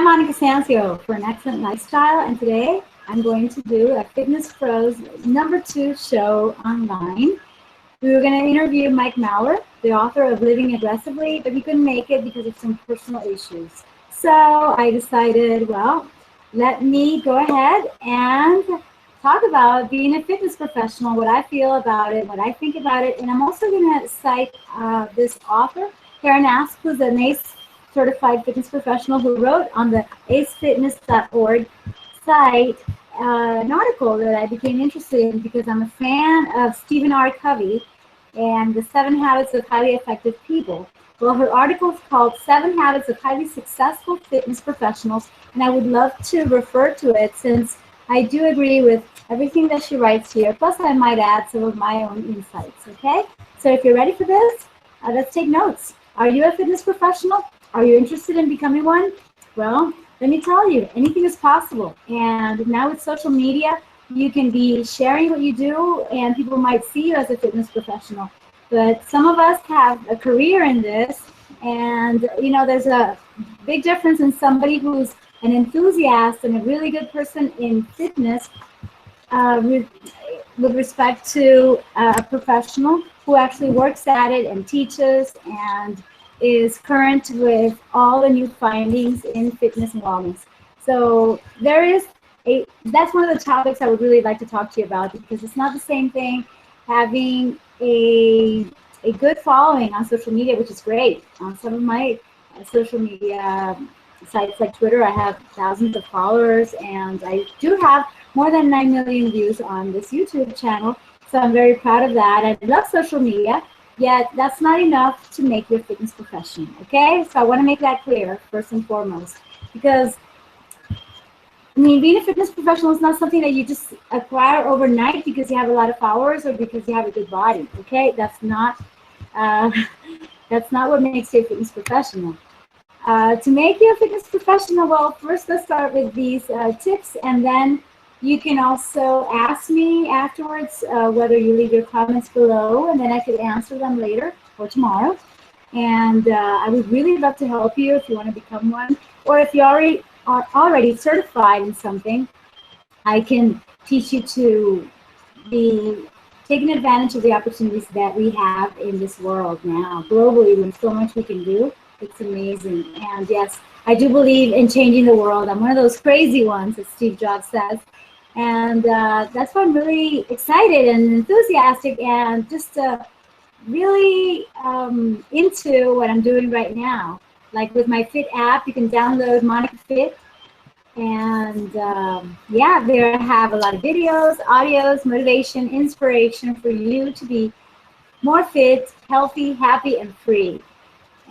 Monica Sancio for an excellent lifestyle, and today I'm going to do a Fitness Pros #2 show online. We were going to interview Mike Maurer, the author of Living Aggressively, but he couldn't make it because of some personal issues. So I decided, well, let me go ahead and talk about being a fitness professional, what I feel about it, what I think about it, and I'm also going to cite this author, Karen Asp, who's an ACE certified fitness professional who wrote on the acefitness.org site an article that I became interested in because I'm a fan of Stephen R. Covey and the 7 Habits of Highly Effective People. Well, her article is called 7 Habits of Highly Successful Fitness Professionals, and I would love to refer to it since I do agree with everything that she writes here, plus I might add some of my own insights, okay? So if you're ready for this, let's take notes. Are you a fitness professional? Are you interested in becoming one? Well, let me tell you, anything is possible. And now with social media, you can be sharing what you do and people might see you as a fitness professional. But some of us have a career in this, and you know, there's a big difference in somebody who's an enthusiast and a really good person in fitness with respect to a professional who actually works at it and teaches and is current with all the new findings in fitness and wellness. So that's one of the topics I would really like to talk to you about, because it's not the same thing having a good following on social media, which is great. On some of my social media sites like Twitter, I have thousands of followers, and I do have more than 9 million views on this YouTube channel. So I'm very proud of that. I love social media. Yet that's not enough to make you a fitness professional, okay? So I want to make that clear first and foremost, because I mean, being a fitness professional is not something that you just acquire overnight because you have a lot of followers or because you have a good body, okay? That's not what makes you a fitness professional. To make you a fitness professional, well, first let's start with these tips, and then you can also ask me afterwards whether you leave your comments below, and then I could answer them later or tomorrow. And I would really love to help you if you want to become one, or if you are already certified in something. I can teach you to be taking advantage of the opportunities that we have in this world now, globally, when so much we can do. It's amazing. And yes, I do believe in changing the world. I'm one of those crazy ones, as Steve Jobs says. And that's why I'm really excited and enthusiastic and just really into what I'm doing right now. Like with my Fit app, you can download Monica Fit. And yeah, there I have a lot of videos, audios, motivation, inspiration for you to be more fit, healthy, happy, and free,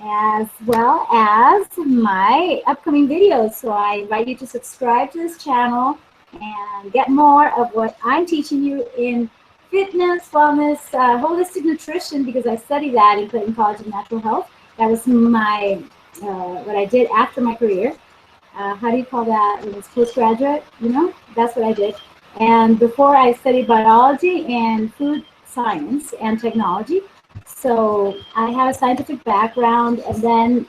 as well as my upcoming videos. So I invite you to subscribe to this channel and get more of what I'm teaching you in fitness, wellness, holistic nutrition, because I studied that in Clayton College of Natural Health. That was my what I did after my career. How do you call that? It was postgraduate, you know? That's what I did. And before, I studied biology and food science and technology. So I have a scientific background, and then,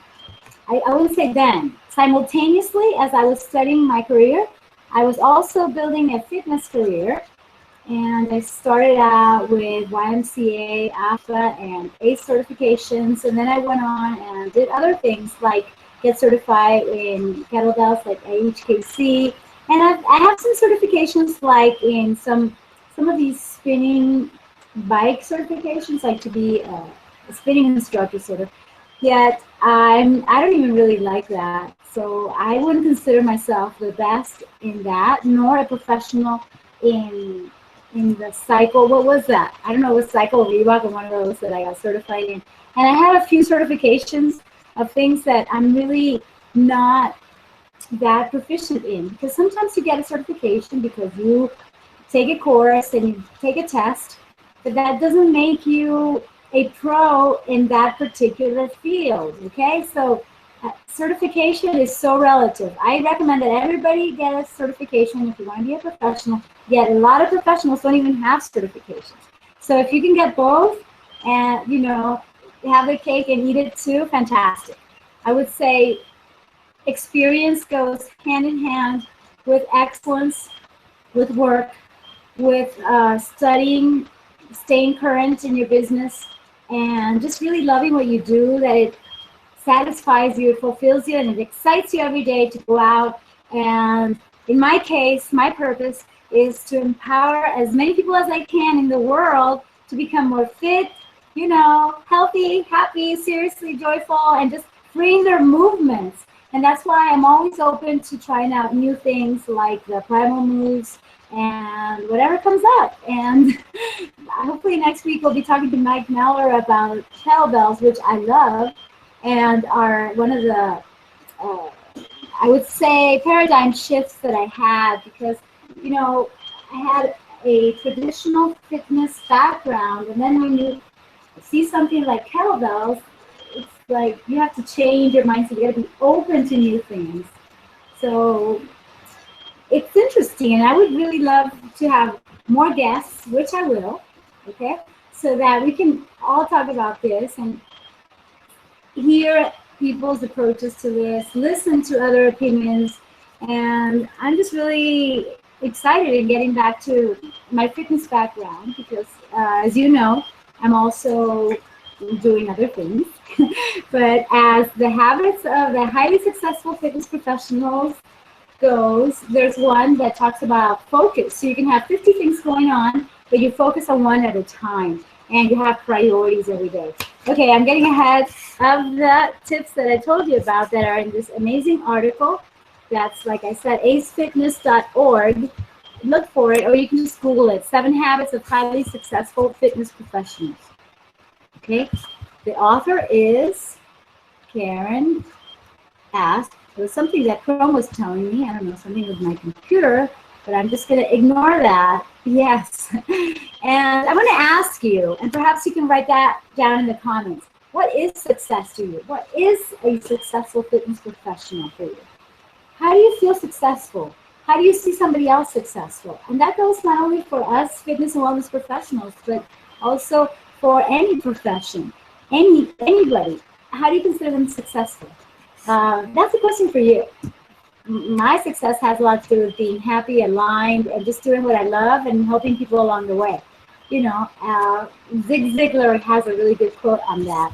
I wouldn't say then, simultaneously as I was studying my career, I was also building a fitness career, and I started out with YMCA, AFA, and ACE certifications, and then I went on and did other things like get certified in kettlebells like HKC, and I have some certifications like in some of these spinning bike certifications, like to be a spinning instructor sort of. Yet I don't even really like that. So I wouldn't consider myself the best in that, nor a professional in the cycle. What was that? I don't know, what cycle, Reebok, or one of those that I got certified in. And I have a few certifications of things that I'm really not that proficient in. Because sometimes you get a certification because you take a course and you take a test, but that doesn't make you a pro in that particular field, okay? So certification is so relative. I recommend that everybody get a certification if you want to be a professional, yet a lot of professionals don't even have certifications. So if you can get both and, you know, have the cake and eat it too, fantastic. I would say experience goes hand in hand with excellence, with work, with studying, staying current in your business, and just really loving what you do, that it satisfies you, it fulfills you, and it excites you every day to go out. And in my case, my purpose is to empower as many people as I can in the world to become more fit, you know, healthy, happy, seriously joyful, and just freeing their movements. And that's why I'm always open to trying out new things like the primal moves and whatever comes up. And hopefully next week we'll be talking to Mike Meller about kettlebells, which I love, and are one of the, I would say, paradigm shifts that I had, because, you know, I had a traditional fitness background, and then when you see something like kettlebells, it's like you have to change your mindset. You got to be open to new things. So it's interesting, and I would really love to have more guests, which I will, okay, so that we can all talk about this and hear people's approaches to this, listen to other opinions, and I'm just really excited in getting back to my fitness background, because as you know, I'm also doing other things. But as the habits of the highly successful fitness professionals goes, there's one that talks about focus. So you can have 50 things going on, but you focus on one at a time, and you have priorities every day. Okay, I'm getting ahead of the tips that I told you about that are in this amazing article. That's, like I said, acefitness.org. Look for it, or you can just Google it, 7 Habits of Highly Successful Fitness Professionals. Okay, the author is Karen Ask. It was something that Chrome was telling me. I don't know, something with my computer, but I'm just going to ignore that. Yes. And I'm going to ask you, and perhaps you can write that down in the comments. What is success to you? What is a successful fitness professional for you? How do you feel successful? How do you see somebody else successful? And that goes not only for us fitness and wellness professionals, but also for any profession, anybody. How do you consider them successful? That's a question for you. My success has a lot to do with being happy, aligned, and just doing what I love and helping people along the way. You know, Zig Ziglar has a really good quote on that.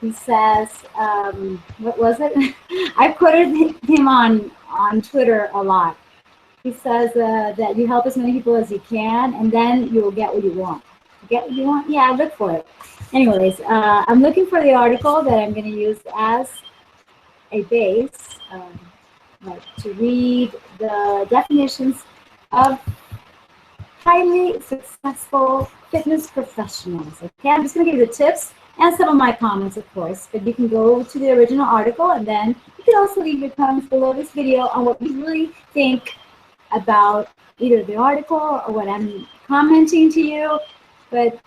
He says, what was it? I've quoted him on Twitter a lot. He says that you help as many people as you can, and then you will get what you want. Get what you want? Yeah, look for it. Anyways, I'm looking for the article that I'm going to use as a base to read the definitions of highly successful fitness professionals. Okay, I'm just going to give you the tips and some of my comments, of course, but you can go to the original article, and then you can also leave your comments below this video on what you really think about either the article or what I'm commenting to you. But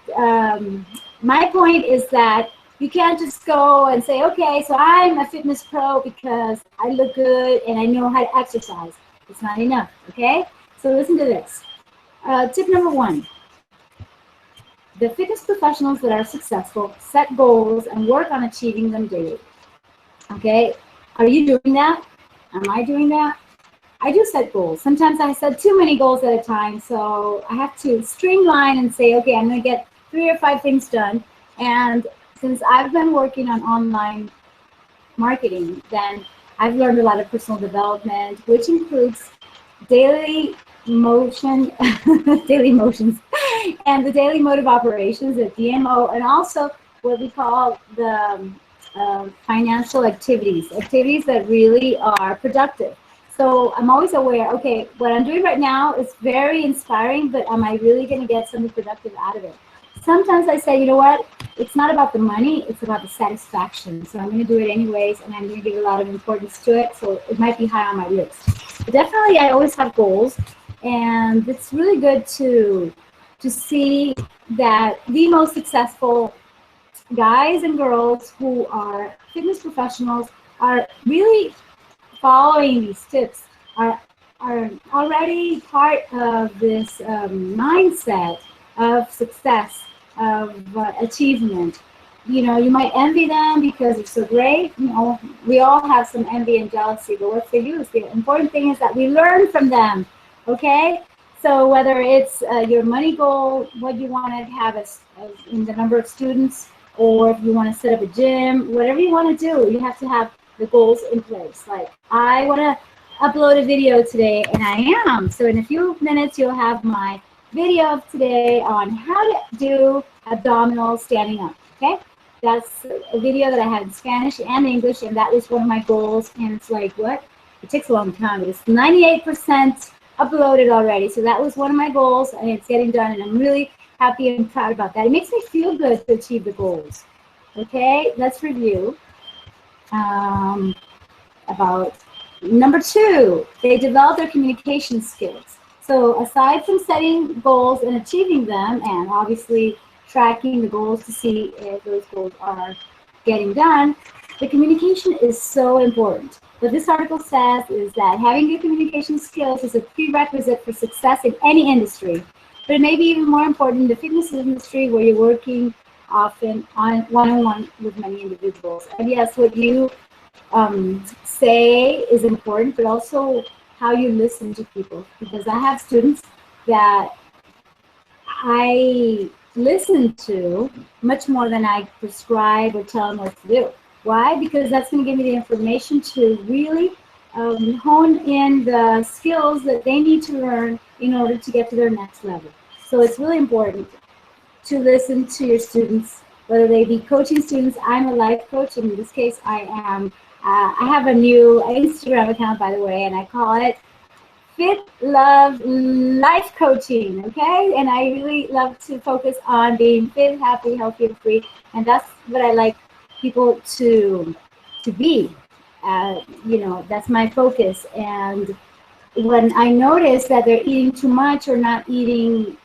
my point is that you can't just go and say, okay, so I'm a fitness pro because I look good and I know how to exercise. It's not enough, okay? So listen to this. Tip number 1. The fitness professionals that are successful set goals and work on achieving them daily. Okay? Are you doing that? Am I doing that? I do set goals. Sometimes I set too many goals at a time, so I have to streamline and say, okay, I'm going to get 3 or 5 things done. And since I've been working on online marketing, then I've learned a lot of personal development, which includes daily motion, daily motions, and the daily mode of operations, the DMO, and also what we call the financial activities that really are productive. So I'm always aware, okay, what I'm doing right now is very inspiring, but am I really going to get something productive out of it? Sometimes I say, you know what, it's not about the money, it's about the satisfaction. So I'm going to do it anyways, and I'm going to give a lot of importance to it, so it might be high on my list. But definitely, I always have goals, and it's really good to see that the most successful guys and girls who are fitness professionals are really following these tips, are already part of this mindset of success, of achievement. you know, you might envy them because they're so great. You know, we all have some envy and jealousy, but what's the use? The important thing is that we learn from them, okay? So whether it's your money goal, what you want to have as in the number of students, or if you want to set up a gym, whatever you want to do, you have to have the goals in place. Like, I want to upload a video today, and I am. So in a few minutes, you'll have my video of today on how to do abdominals standing up, okay? That's a video that I had in Spanish and English, and that was one of my goals. And it's like, what? It takes a long time, but it's 98% uploaded already. So that was one of my goals, and it's getting done, and I'm really happy and proud about that. It makes me feel good to achieve the goals. Okay, let's review. About number 2, they develop their communication skills. So aside from setting goals and achieving them, and obviously tracking the goals to see if those goals are getting done, the communication is so important. What this article says is that having good communication skills is a prerequisite for success in any industry, but it may be even more important in the fitness industry, where you're working often on one-on-one with many individuals. And yes, what you say is important, but also how you listen to people. Because I have students that I listen to much more than I prescribe or tell them what to do. Why? Because that's going to give me the information to really hone in the skills that they need to learn in order to get to their next level. So it's really important to listen to your students, whether they be coaching students. I'm a life coach, and in this case, I am. I have a new Instagram account, by the way, and I call it Fit Love Life Coaching, okay? And I really love to focus on being fit, happy, healthy, and free, and that's what I like people to be. You know, that's my focus. And when I notice that they're eating too much or not eating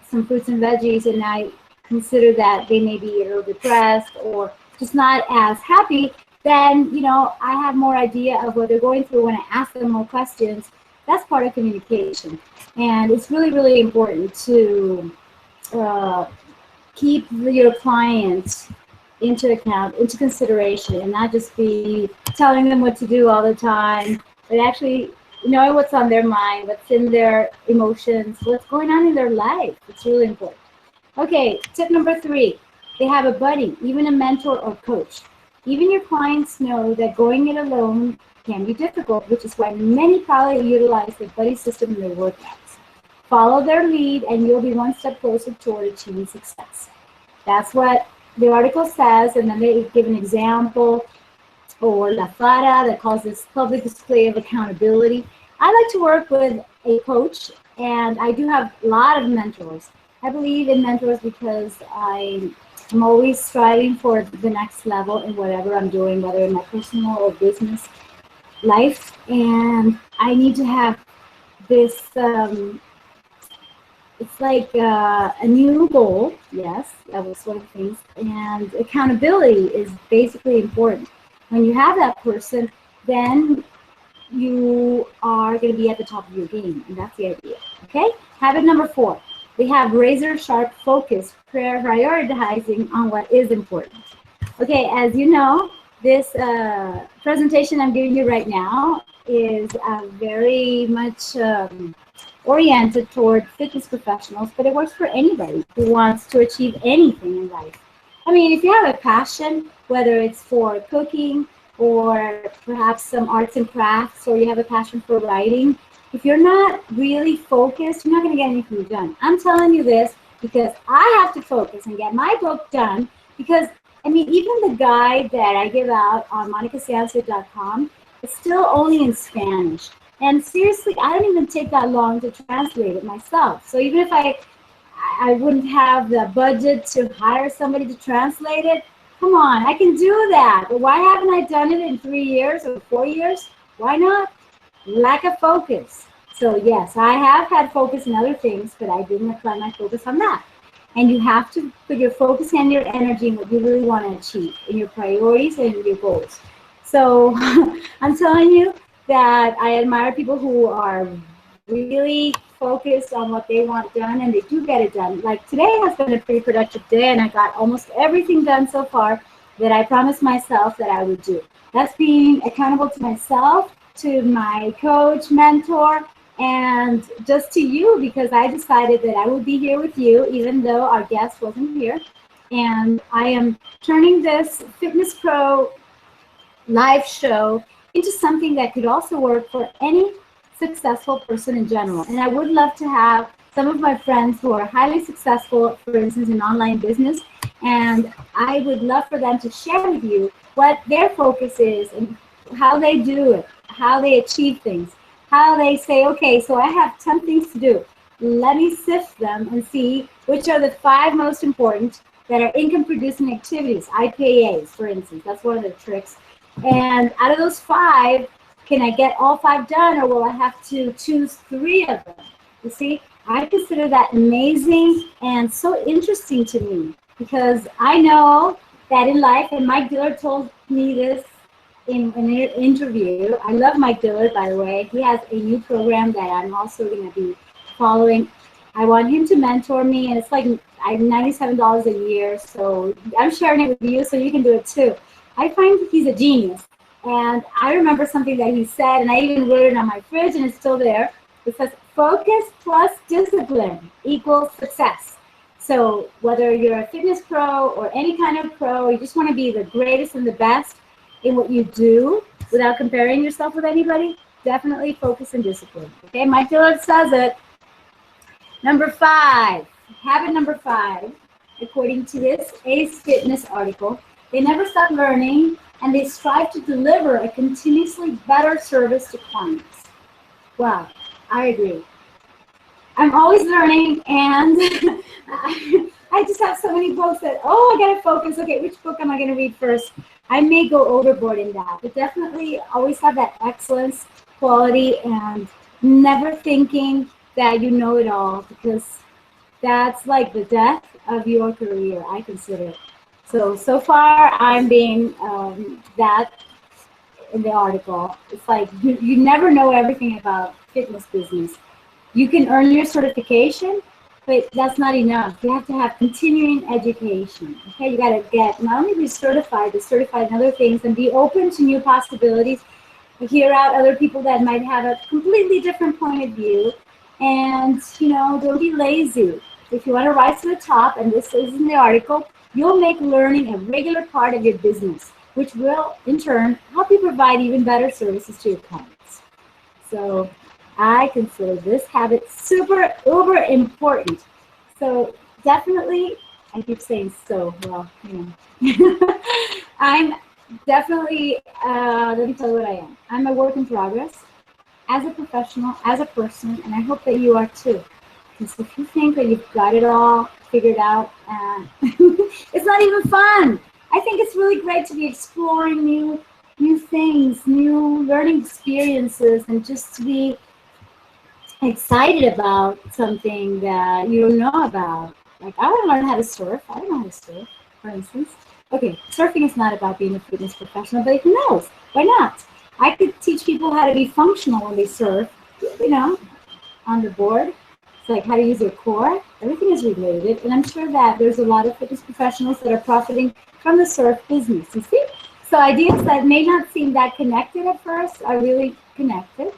some fruits and veggies, and I consider that they may be a little depressed or just not as happy, then, you know, I have more idea of what they're going through when I ask them more questions. That's part of communication. And it's really, really important to keep your clients into account, into consideration, and not just be telling them what to do all the time, but actually know what's on their mind, what's in their emotions, what's going on in their life. It's really important. Okay, tip number 3, they have a buddy, even a mentor or coach. Even your clients know that going it alone can be difficult, which is why many probably utilize the buddy system in their workouts. Follow their lead, and you'll be one step closer toward achieving success. That's what the article says, and then they give an example, or La Fara, that calls this public display of accountability. I like to work with a coach, and I do have a lot of mentors. I believe in mentors because I'm always striving for the next level in whatever I'm doing, whether in my personal or business life, and I need to have this, it's like a new goal. Yes, that was one of the things, and accountability is basically important. When you have that person, then you are going to be at the top of your game, and that's the idea. Okay, habit number 4, they have razor sharp focus, prioritizing on what is important. Okay, as you know, this presentation I'm giving you right now is very much oriented toward fitness professionals, but it works for anybody who wants to achieve anything in life. I mean, if you have a passion, whether it's for cooking or perhaps some arts and crafts, or you have a passion for writing, if you're not really focused, you're not going to get anything done. I'm telling you this because I have to focus and get my book done, because, I mean, even the guide that I give out on monicasancio.com is still only in Spanish. And seriously, I don't even take that long to translate it myself. So even if I wouldn't have the budget to hire somebody to translate it, come on, I can do that. But why haven't I done it in 3 years or 4 years? Why not? Lack of focus. So yes, I have had focus in other things, but I didn't apply my focus on that. And you have to put your focus and your energy in what you really want to achieve, in your priorities and your goals. So I'm telling you that I admire people who are really focused on what they want done, and they do get it done. Like today has been a pretty productive day, and I got almost everything done so far that I promised myself that I would do. That's being accountable to myself, to my coach, mentor, and just to you, because I decided that I would be here with you even though our guest wasn't here. And I am turning this Fitness Pro live show into something that could also work for any successful person in general. And I would love to have some of my friends who are highly successful, for instance, in online business, and I would love for them to share with you what their focus is and how they do it, how they achieve things, how they say, okay, so I have 10 things to do. Let me sift them and see which are the 5 most important that are income-producing activities, IPAs, for instance. That's one of the tricks. And out of those 5, can I get all 5 done, or will I have to choose 3 of them? You see, I consider that amazing and so interesting to me, because I know that in life, and Mike Dillard told me this in an interview. I love Mike Dillard, by the way. He has a new program that I'm also going to be following. I want him to mentor me, and it's like $97 a year, so I'm sharing it with you so you can do it too. I find he's a genius, and I remember something that he said, and I even wrote it on my fridge, and it's still there. It says, focus plus discipline equals success. So whether you're a fitness pro or any kind of pro, you just want to be the greatest and the best in what you do without comparing yourself with anybody, definitely focus and discipline. Okay, Mike Dillard says it. Number 5, habit number 5, according to this Ace Fitness article, they never stop learning and they strive to deliver a continuously better service to clients. Wow, I agree. I'm always learning, and I just have so many books that, I gotta focus. Okay, which book am I gonna read first? I may go overboard in that, but definitely always have that excellence quality and never thinking that you know it all, because that's like the death of your career, I consider. So far I'm being that in the article. It's like you never know everything about fitness business. You can earn your certification, but that's not enough. You have to have continuing education. Okay, you got to get not only be certified, but certified in other things, and be open to new possibilities. Hear out other people that might have a completely different point of view, and don't be lazy. If you want to rise to the top, and this is in the article, you'll make learning a regular part of your business, which will in turn help you provide even better services to your clients. So I consider this habit super, uber important. So definitely, I keep saying so, well, I'm definitely, let me tell you what I am. I'm a work in progress as a professional, as a person, and I hope that you are too. Because if you think that you've got it all figured out, it's not even fun. I think it's really great to be exploring new things, new learning experiences, and just to be excited about something that you don't know about. Like, I want to learn how to surf. I don't know how to surf, for instance. Okay, surfing is not about being a fitness professional, but who knows? Why not? I could teach people how to be functional when they surf, on the board. It's like how to use your core. Everything is related, and I'm sure that there's a lot of fitness professionals that are profiting from the surf business, you see? So ideas that may not seem that connected at first are really connected.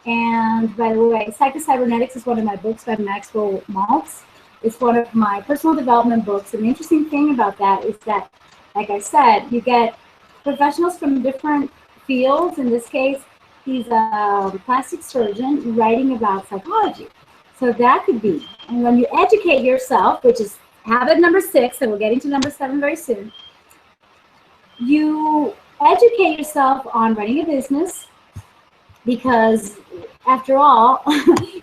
And by the way, Psycho-Cybernetics is one of my books by Maxwell Maltz. It's one of my personal development books. And the interesting thing about that is that, like I said, you get professionals from different fields. In this case, he's a plastic surgeon writing about psychology. So that could be. And when you educate yourself, which is habit number 6, and we're getting to number 7 very soon, you educate yourself on running a business, because after all,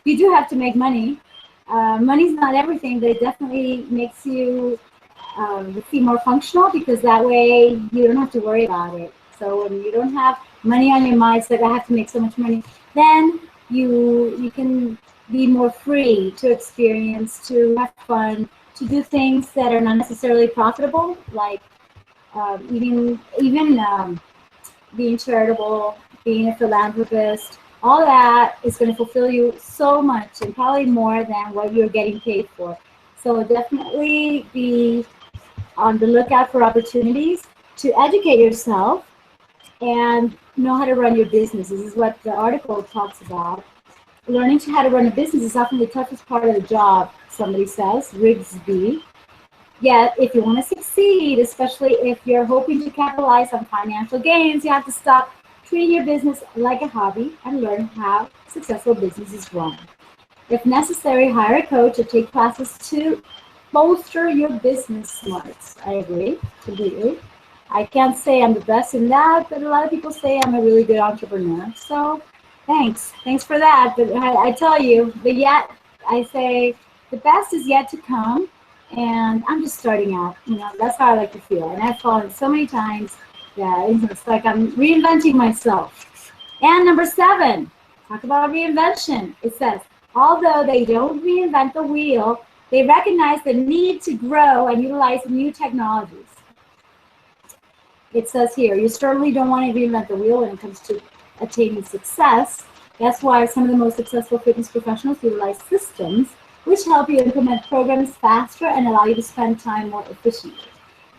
you do have to make money. Money's not everything, but it definitely makes you be more functional, because that way you don't have to worry about it. So when you don't have money on your mind, it's like I have to make so much money, then you can be more free to experience, to have fun, to do things that are not necessarily profitable, like even being charitable, being a philanthropist, All that is going to fulfill you so much, and probably more than what you're getting paid for. So definitely be on the lookout for opportunities to educate yourself and know how to run your business. This is what the article talks about. Learning how to run a business is often the toughest part of the job, somebody says, Rigsby. Yet, if you want to succeed, especially if you're hoping to capitalize on financial gains, you have to stop treating your business like a hobby and learn how successful businesses run. If necessary, hire a coach or take classes to bolster your business smarts. I agree completely. I can't say I'm the best in that, but a lot of people say I'm a really good entrepreneur. So thanks for that. But I tell you, but yet I say the best is yet to come. And I'm just starting out, that's how I like to feel. And I've fallen so many times that it's like I'm reinventing myself. And number 7, talk about reinvention. It says, although they don't reinvent the wheel, they recognize the need to grow and utilize new technologies. It says here, you certainly don't want to reinvent the wheel when it comes to attaining success. That's why some of the most successful fitness professionals utilize systems which help you implement programs faster and allow you to spend time more efficiently.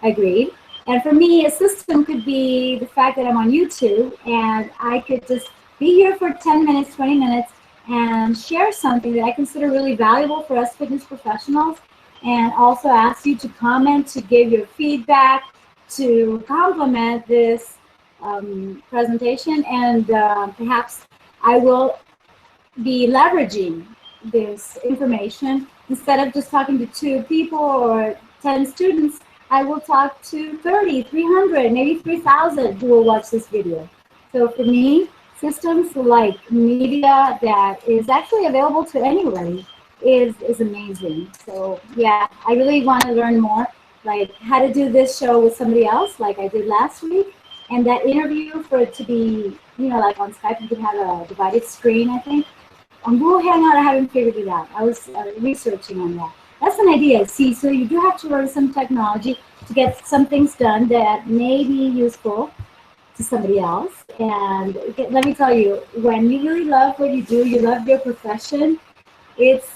Agreed. And for me, a system could be the fact that I'm on YouTube and I could just be here for 10 minutes, 20 minutes, and share something that I consider really valuable for us fitness professionals, and also ask you to comment, to give your feedback, to complement this presentation, and perhaps I will be leveraging this information. Instead of just talking to 2 people or 10 students, I will talk to 30, 300, maybe 3,000 who will watch this video. So for me, systems like media that is actually available to anybody is amazing. So yeah, I really want to learn more, like how to do this show with somebody else like I did last week. And that interview, for it to be, like on Skype, you could have a divided screen, I think. On Google Hangout, I haven't figured it out. I was researching on that. That's an idea. See, so you do have to learn some technology to get some things done that may be useful to somebody else. And let me tell you, when you really love what you do, you love your profession, it's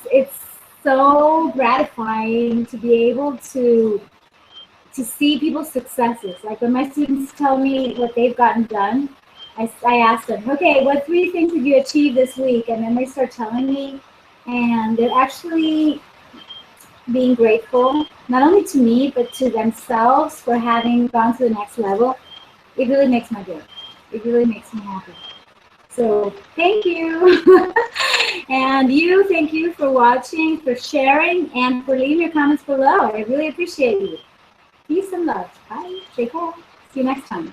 so gratifying to be able to see people's successes. Like when my students tell me what they've gotten done, I ask them, okay, what 3 things did you achieve this week? And then they start telling me, and they're actually being grateful, not only to me, but to themselves for having gone to the next level. It really makes my day. It really makes me happy. So thank you. And thank you for watching, for sharing, and for leaving your comments below. I really appreciate you. Peace and love. Bye. Take care. See you next time.